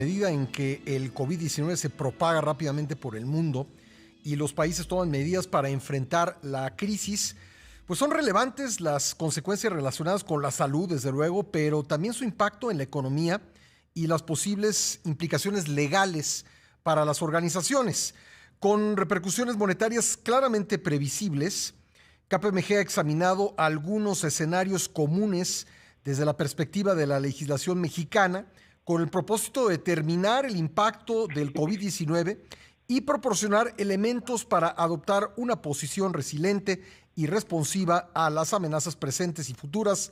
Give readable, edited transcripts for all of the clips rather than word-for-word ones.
Medida en que el COVID-19 se propaga rápidamente por el mundo y los países toman medidas para enfrentar la crisis, pues son relevantes las consecuencias relacionadas con la salud, desde luego, pero también su impacto en la economía y las posibles implicaciones legales para las organizaciones. Con repercusiones monetarias claramente previsibles, KPMG ha examinado algunos escenarios comunes desde la perspectiva de la legislación mexicana, con el propósito de determinar el impacto del COVID-19 y proporcionar elementos para adoptar una posición resiliente y responsiva a las amenazas presentes y futuras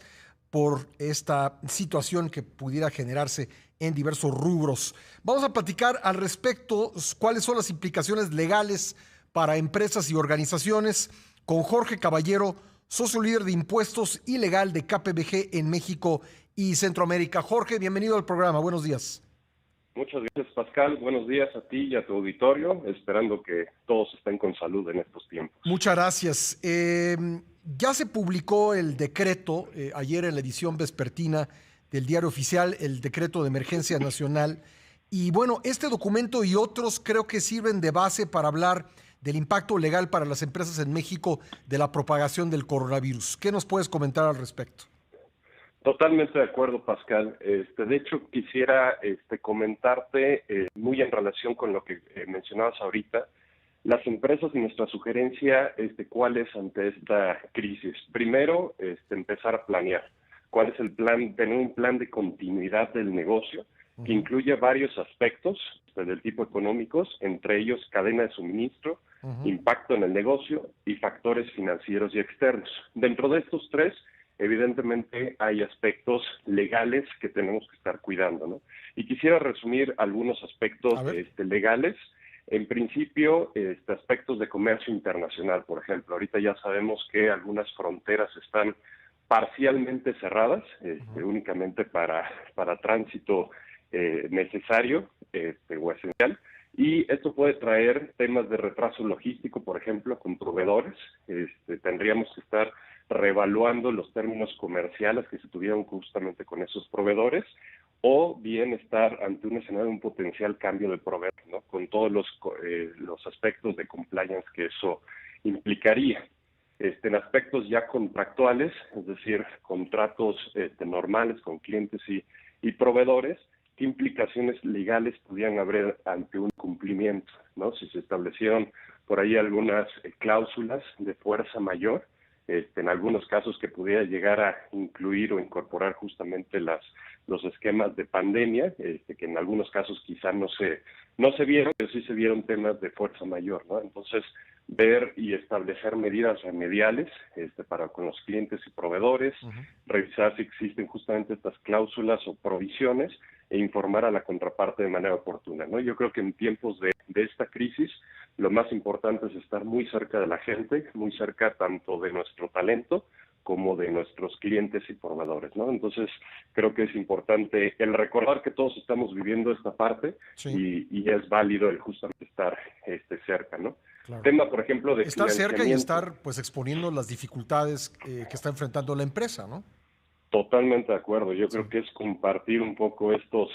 por esta situación que pudiera generarse en diversos rubros. Vamos a platicar al respecto cuáles son las implicaciones legales para empresas y organizaciones con Jorge Caballero, socio líder de impuestos y legal de KPMG en México y Centroamérica. Jorge, bienvenido al programa. Buenos días. Muchas gracias, Pascal. Buenos días a ti y a tu auditorio, esperando que todos estén con salud en estos tiempos. Muchas gracias. Ya se publicó el decreto, ayer en la edición vespertina del Diario Oficial, el decreto de emergencia nacional. Y bueno, este documento y otros creo que sirven de base para hablar del impacto legal para las empresas en México de la propagación del coronavirus. ¿Qué nos puedes comentar al respecto? Totalmente de acuerdo, Pascal. De hecho, quisiera comentarte muy en relación con lo que mencionabas ahorita, las empresas y nuestra sugerencia, ¿cuál es ante esta crisis? Primero, empezar a planear. ¿Cuál es el plan? Tener un plan de continuidad del negocio que incluye varios aspectos del tipo económicos, entre ellos cadena de suministro, impacto en el negocio y factores financieros y externos. Dentro de estos tres, evidentemente hay aspectos legales que tenemos que estar cuidando, ¿no? Y quisiera resumir algunos aspectos legales. En principio, aspectos de comercio internacional, por ejemplo. Ahorita ya sabemos que algunas fronteras están parcialmente cerradas, únicamente para tránsito necesario o esencial. Y esto puede traer temas de retraso logístico, por ejemplo, con proveedores. Tendríamos que estar reevaluando los términos comerciales que se tuvieron justamente con esos proveedores, o bien estar ante un escenario de un potencial cambio de proveedor, ¿no? Con todos los aspectos de compliance que eso implicaría. En aspectos ya contractuales, es decir, contratos normales con clientes y proveedores, ¿qué implicaciones legales podrían haber ante un cumplimiento, ¿no? Si se establecieron por ahí algunas cláusulas de fuerza mayor, en algunos casos que pudiera llegar a incluir o incorporar justamente los esquemas de pandemia, que en algunos casos quizá no se vieron, pero sí se vieron temas de fuerza mayor, ¿no? Entonces, ver y establecer medidas remediales para con los clientes y proveedores, revisar si existen justamente estas cláusulas o provisiones e informar a la contraparte de manera oportuna, ¿no? Yo creo que en tiempos de esta crisis, lo más importante es estar muy cerca de la gente, muy cerca tanto de nuestro talento como de nuestros clientes y proveedores, ¿no? Entonces, creo que es importante el recordar que todos estamos viviendo esta parte, y es válido el justamente estar cerca, ¿no? Claro. Tema, por ejemplo, de estar cerca y estar pues exponiendo las dificultades que está enfrentando la empresa, ¿no? Totalmente de acuerdo. Yo creo que es compartir un poco estos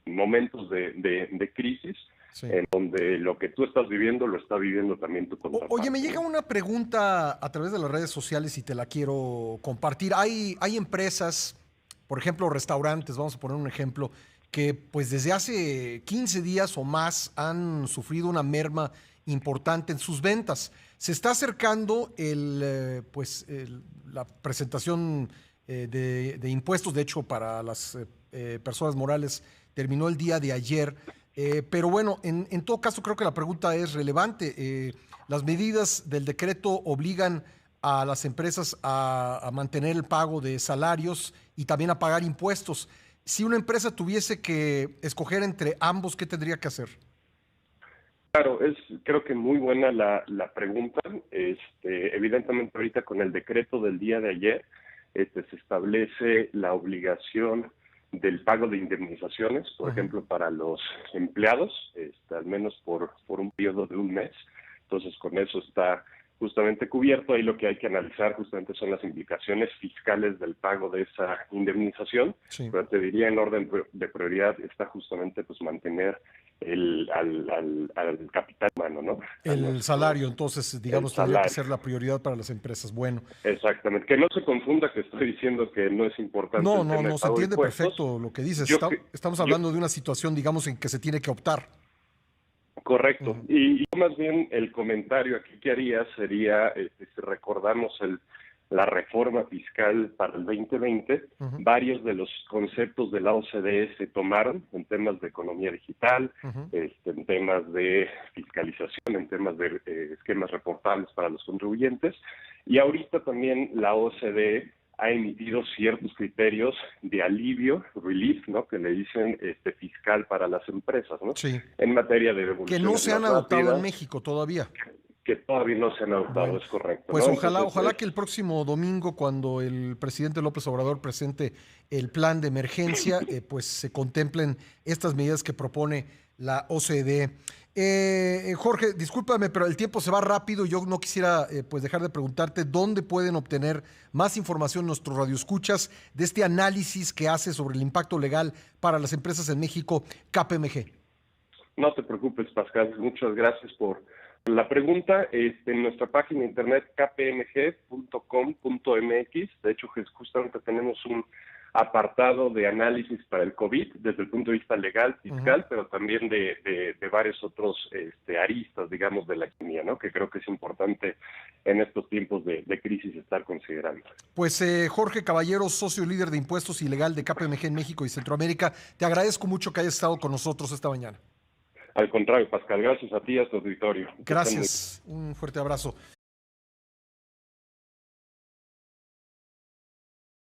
momentos de crisis, en donde lo que tú estás viviendo lo está viviendo también tu contraparte. Oye, me llega una pregunta a través de las redes sociales y te la quiero compartir. Hay empresas, por ejemplo, restaurantes, vamos a poner un ejemplo, que pues desde hace 15 días o más han sufrido una merma importante en sus ventas. Se está acercando la presentación de impuestos, de hecho, para las personas morales terminó el día de ayer. Pero bueno, en todo caso creo que la pregunta es relevante. Las medidas del decreto obligan a las empresas a mantener el pago de salarios y también a pagar impuestos. Si una empresa tuviese que escoger entre ambos, ¿qué tendría que hacer? Claro, creo que muy buena la pregunta. Evidentemente ahorita con el decreto del día de ayer se establece la obligación del pago de indemnizaciones, por ejemplo, para los empleados, al menos por un periodo de un mes. Entonces, con eso está justamente cubierto. Ahí lo que hay que analizar justamente son las implicaciones fiscales del pago de esa indemnización, Sí. pero te diría en orden de prioridad está justamente pues mantener al capital humano, ¿no? El salario, entonces, El digamos, tendría que salario. ser la prioridad para las empresas. Bueno, Exactamente. Que no se confunda que estoy diciendo que no es importante no, el no, tema de no, se pago de entiende impuestos. perfecto lo que dices. Yo, Estamos yo hablando de una situación, digamos, en que se tiene que optar. Correcto. Ujú, Y más bien el comentario aquí que haría sería, si recordamos la reforma fiscal para el 2020, ujú, varios de los conceptos de la OCDE se tomaron en temas de economía digital, ujú. en temas de fiscalización, en temas de esquemas reportables para los contribuyentes. Y ahorita también la OCDE ha emitido ciertos criterios de alivio, relief, ¿no? Que le dicen fiscal para las empresas, ¿no? Sí. En materia de Que no devoluciones se han más adoptado en rápidas, México todavía. que todavía no se han adoptado, Bueno, es correcto, pues ¿no? ojalá, Entonces, ojalá que el próximo domingo, cuando el presidente López Obrador presente el plan de emergencia, pues se contemplen estas medidas que propone la OCDE. Jorge, discúlpame, pero el tiempo se va rápido. Yo no quisiera pues dejar de preguntarte dónde pueden obtener más información nuestros radioescuchas de este análisis que hace sobre el impacto legal para las empresas en México, KPMG. no te preocupes, Pascal, muchas gracias por la pregunta. En nuestra página de internet kpmg.com.mx, de hecho, justamente tenemos un apartado de análisis para el COVID desde el punto de vista legal, Ujú. fiscal, pero también de varios otros aristas, digamos, de la economía, ¿no? Que creo que es importante en estos tiempos de crisis estar considerando. Pues Jorge Caballero, socio líder de impuestos y legal de KPMG en México y Centroamérica, te agradezco mucho que hayas estado con nosotros esta mañana. Al contrario, Pascal, gracias a ti y a tu auditorio. Que estén muy Gracias, un fuerte abrazo.